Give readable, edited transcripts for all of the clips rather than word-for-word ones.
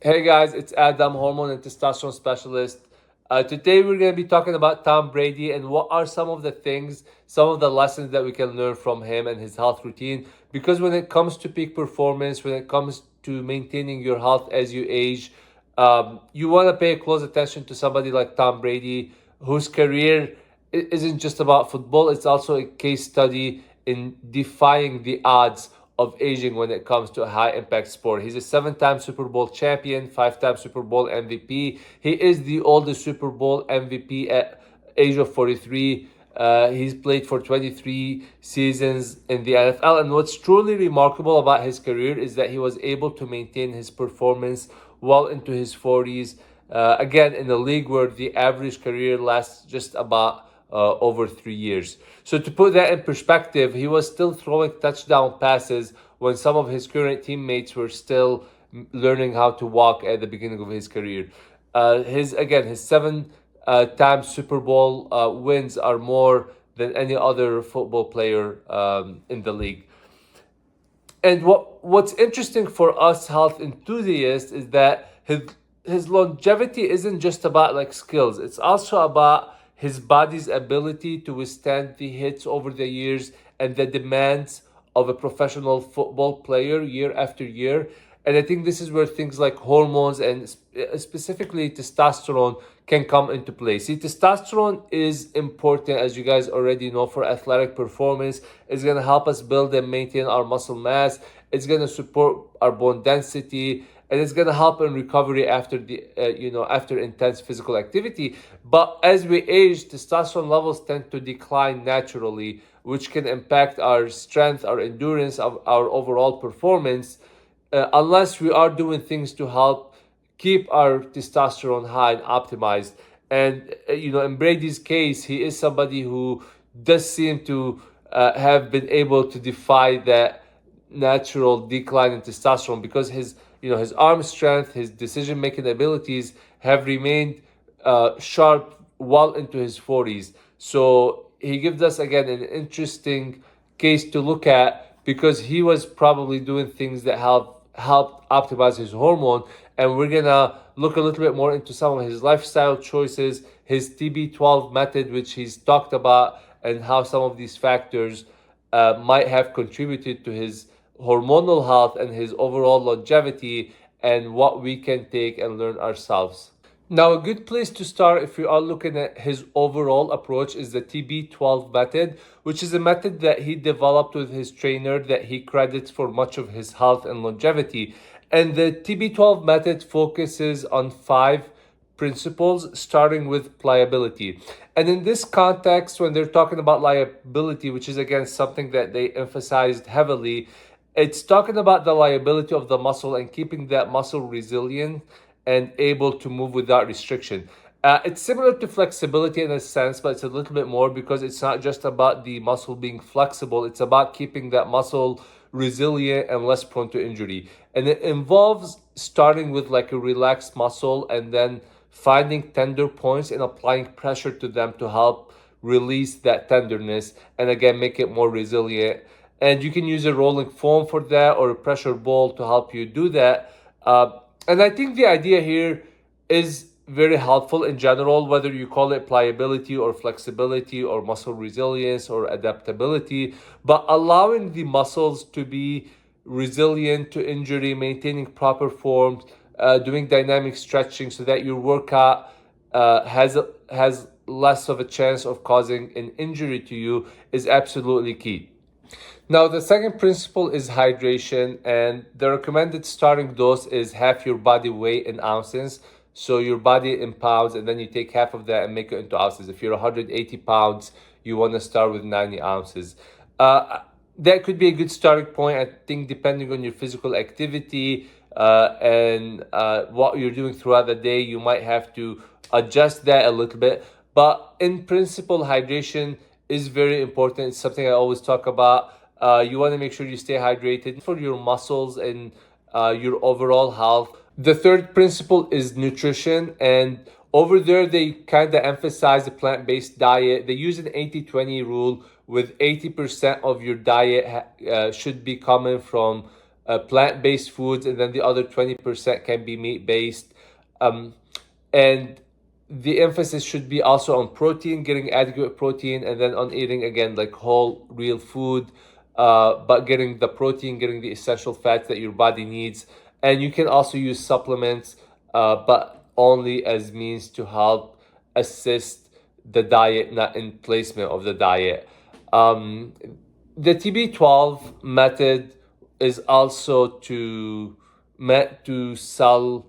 Hey guys, it's Adam, hormone and testosterone specialist. Today we're going to be talking about Tom Brady and what are some of the things, some of the lessons that we can learn from him and his health routine. Because when it comes to peak performance, when it comes to maintaining your health as you age, you want to pay close attention to somebody like Tom Brady, whose career isn't just about football, it's also a case study in defying the odds of aging when it comes to a high impact sport. He's a 7 time Super Bowl champion, 5 time Super Bowl MVP. He is the oldest Super Bowl MVP at age of 43. He's played for 23 seasons in the NFL. And what's truly remarkable about his career is that he was able to maintain his performance well into his 40s. Again, in a league where the average career lasts just about over 3 years. So to put that in perspective, he was still throwing touchdown passes when some of his current teammates were still learning how to walk at the beginning of his career. His 7 time Super Bowl wins are more than any other football player in the league. And what's interesting for us health enthusiasts is that his longevity isn't just about like skills. It's also about his body's ability to withstand the hits over the years and the demands of a professional football player year after year. And I think this is where things like hormones and specifically testosterone can come into play. See, testosterone is important, as you guys already know, for athletic performance. It's going to help us build and maintain our muscle mass. It's going to support our bone density, and it's going to help in recovery after after intense physical activity. But as we age, testosterone levels tend to decline naturally, which can impact our strength, our endurance, our overall performance, unless we are doing things to help keep our testosterone high and optimized. And in Brady's case, he is somebody who does seem to have been able to defy that natural decline in testosterone because his arm strength, his decision making abilities have remained sharp well into his 40s. So he gives us again an interesting case to look at because he was probably doing things that helped optimize his hormone. And we're gonna look a little bit more into some of his lifestyle choices, his TB12 method, which he's talked about, and how some of these factors might have contributed to his hormonal health and his overall longevity, and what we can take and learn ourselves. Now, a good place to start if you are looking at his overall approach is the TB12 method, which is a method that he developed with his trainer that he credits for much of his health and longevity. And the TB12 method focuses on 5 principles, starting with pliability. And in this context, when they're talking about liability, which is again something that they emphasized heavily, it's talking about the liability of the muscle and keeping that muscle resilient and able to move without restriction. It's similar to flexibility in a sense, but it's a little bit more because it's not just about the muscle being flexible, it's about keeping that muscle resilient and less prone to injury. And it involves starting with like a relaxed muscle and then finding tender points and applying pressure to them to help release that tenderness and again make it more resilient. And you can use a rolling foam for that or a pressure ball to help you do that. And I think the idea here is very helpful in general, whether you call it pliability or flexibility or muscle resilience or adaptability, but allowing the muscles to be resilient to injury, maintaining proper form, doing dynamic stretching so that your workout has less of a chance of causing an injury to you is absolutely key. Now, the second principle is hydration, and the recommended starting dose is half your body weight in ounces. So, your body in pounds, and then you take half of that and make it into ounces. If you're 180 pounds, you want to start with 90 ounces. That could be a good starting point, I think, depending on your physical activity and what you're doing throughout the day. You might have to adjust that a little bit. But in principle, hydration is very important. It's something I always talk about. You want to make sure you stay hydrated for your muscles and your overall health. The third principle is nutrition, and over there they kind of emphasize the plant-based diet. They use an 80-20 rule with 80% of your diet should be coming from plant-based foods, and then the other 20% can be meat-based. And the emphasis should be also on protein, getting adequate protein, and then on eating again like whole, real food, but getting the protein, getting the essential fats that your body needs. And you can also use supplements, but only as means to help assist the diet, not in placement of the diet. The TB12 method is also meant to sell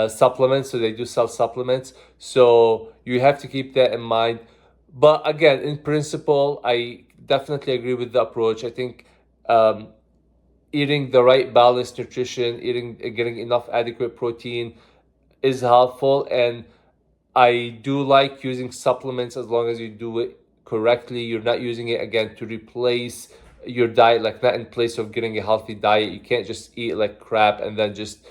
supplements, so they do sell supplements. So you have to keep that in mind. But again, in principle, I definitely agree with the approach. I think eating the right balanced nutrition, getting enough adequate protein is helpful, and I do like using supplements as long as you do it correctly. You're not using it again to replace your diet, like not in place of getting a healthy diet. You can't just eat like crap and then just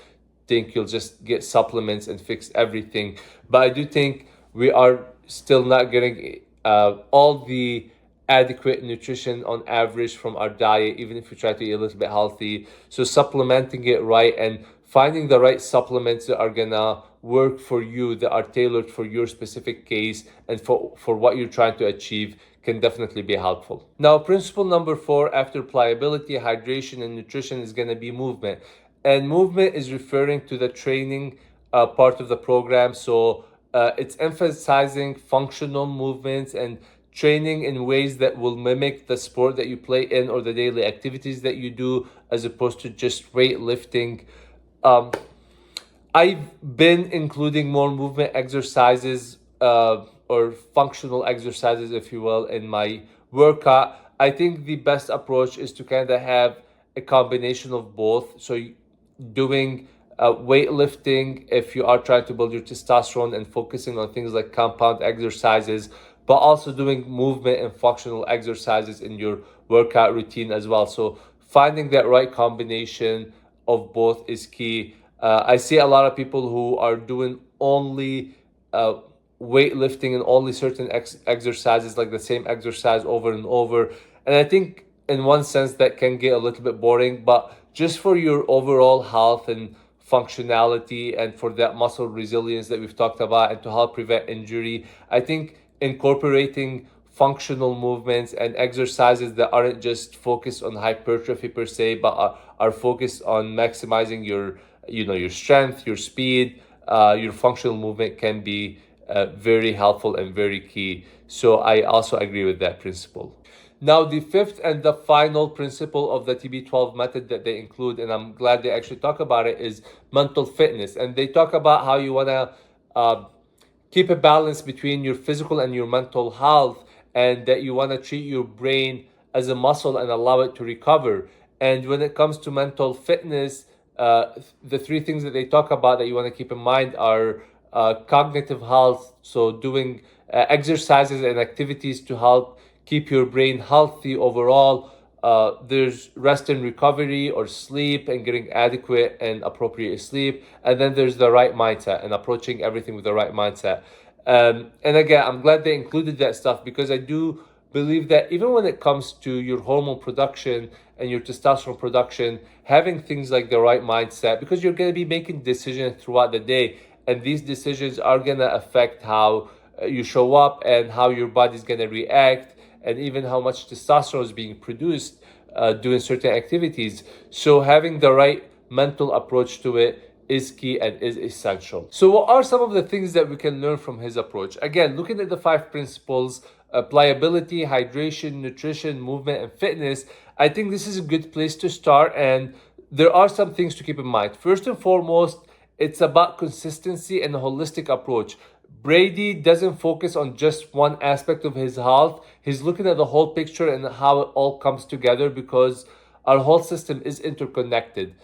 think you'll just get supplements and fix everything. But I do think we are still not getting all the adequate nutrition on average from our diet, even if we try to eat a little bit healthy. So supplementing it right and finding the right supplements that are gonna work for you, that are tailored for your specific case and for what you're trying to achieve, can definitely be helpful. Now, principle number 4 after pliability, hydration, and nutrition is gonna be movement. And movement is referring to the training part of the program. So it's emphasizing functional movements and training in ways that will mimic the sport that you play in or the daily activities that you do, as opposed to just weightlifting. I've been including more movement exercises or functional exercises, if you will, in my workout. I think the best approach is to kind of have a combination of both. So doing weightlifting if you are trying to build your testosterone and focusing on things like compound exercises, but also doing movement and functional exercises in your workout routine as well. So finding that right combination of both is key. I see a lot of people who are doing only weightlifting and only certain exercises, like the same exercise over and over. And I think in one sense that can get a little bit boring, but just for your overall health and functionality and for that muscle resilience that we've talked about and to help prevent injury, I think incorporating functional movements and exercises that aren't just focused on hypertrophy per se, but are focused on maximizing your your strength, your speed, your functional movement can be very helpful and very key. So I also agree with that principle. Now, the fifth and the final principle of the TB12 method that they include, and I'm glad they actually talk about it, is mental fitness. And they talk about how you want to keep a balance between your physical and your mental health, and that you want to treat your brain as a muscle and allow it to recover. And when it comes to mental fitness, the three things that they talk about that you want to keep in mind are cognitive health, so doing exercises and activities to help keep your brain healthy overall. There's rest and recovery or sleep and getting adequate and appropriate sleep. And then there's the right mindset and approaching everything with the right mindset. And again, I'm glad they included that stuff, because I do believe that even when it comes to your hormone production and your testosterone production, having things like the right mindset, because you're going to be making decisions throughout the day, and these decisions are going to affect how you show up and how your body's going to react, and even how much testosterone is being produced doing certain activities. So having the right mental approach to it is key and is essential. So what are some of the things that we can learn from his approach? Again, looking at the 5 principles, pliability, hydration, nutrition, movement, and fitness, I think this is a good place to start. And there are some things to keep in mind. First and foremost, it's about consistency and a holistic approach. Brady doesn't focus on just one aspect of his health. He's looking at the whole picture and how it all comes together, because our whole system is interconnected.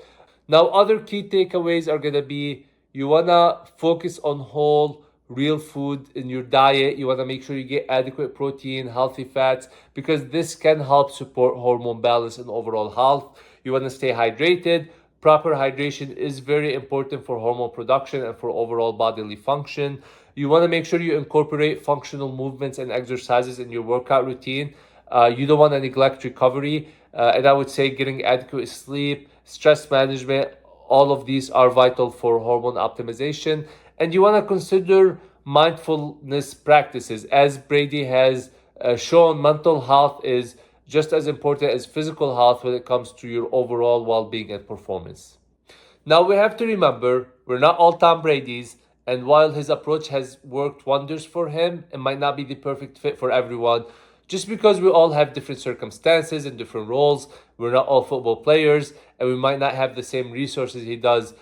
Now, other key takeaways are going to be, you want to focus on whole, real food in your diet. You want to make sure you get adequate protein, healthy fats, because this can help support hormone balance and overall health. You want to stay hydrated. Proper hydration is very important for hormone production and for overall bodily function. You want to make sure you incorporate functional movements and exercises in your workout routine. You don't want to neglect recovery. And I would say getting adequate sleep, stress management, all of these are vital for hormone optimization. And you want to consider mindfulness practices. As Brady has shown, mental health is just as important as physical health when it comes to your overall well being and performance. Now we have to remember we're not all Tom Brady's, and while his approach has worked wonders for him, it might not be the perfect fit for everyone. Just because we all have different circumstances and different roles, we're not all football players, and we might not have the same resources he does.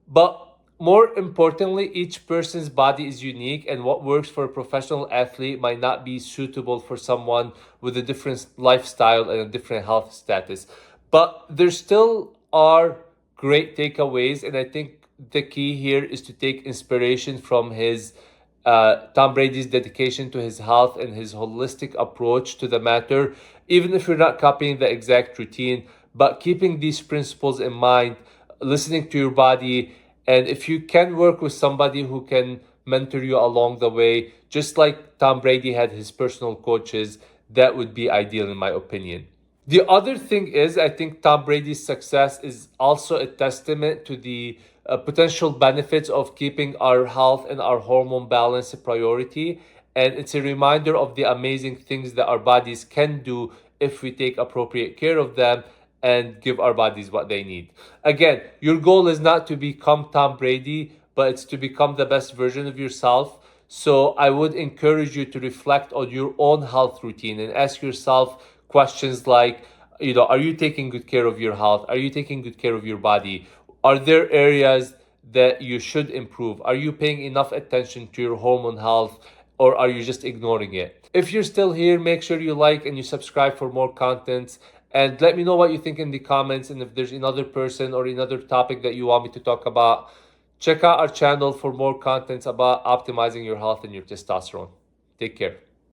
But more importantly, each person's body is unique, and what works for a professional athlete might not be suitable for someone with a different lifestyle and a different health status. But there still are great takeaways, and I think the key here is to take inspiration from his Tom Brady's dedication to his health and his holistic approach to the matter, even if you're not copying the exact routine, but keeping these principles in mind, listening to your body, and if you can work with somebody who can mentor you along the way, just like Tom Brady had his personal coaches, that would be ideal in my opinion. The other thing is, I think Tom Brady's success is also a testament to the potential benefits of keeping our health and our hormone balance a priority. And it's a reminder of the amazing things that our bodies can do if we take appropriate care of them and give our bodies what they need. Again, your goal is not to become Tom Brady, but it's to become the best version of yourself. So I would encourage you to reflect on your own health routine and ask yourself questions like, are you taking good care of your health? Are you taking good care of your body? Are there areas that you should improve? Are you paying enough attention to your hormone health, or are you just ignoring it? If you're still here, make sure you like and you subscribe for more contents. And let me know what you think in the comments. And if there's another person or another topic that you want me to talk about, check out our channel for more contents about optimizing your health and your testosterone. Take care.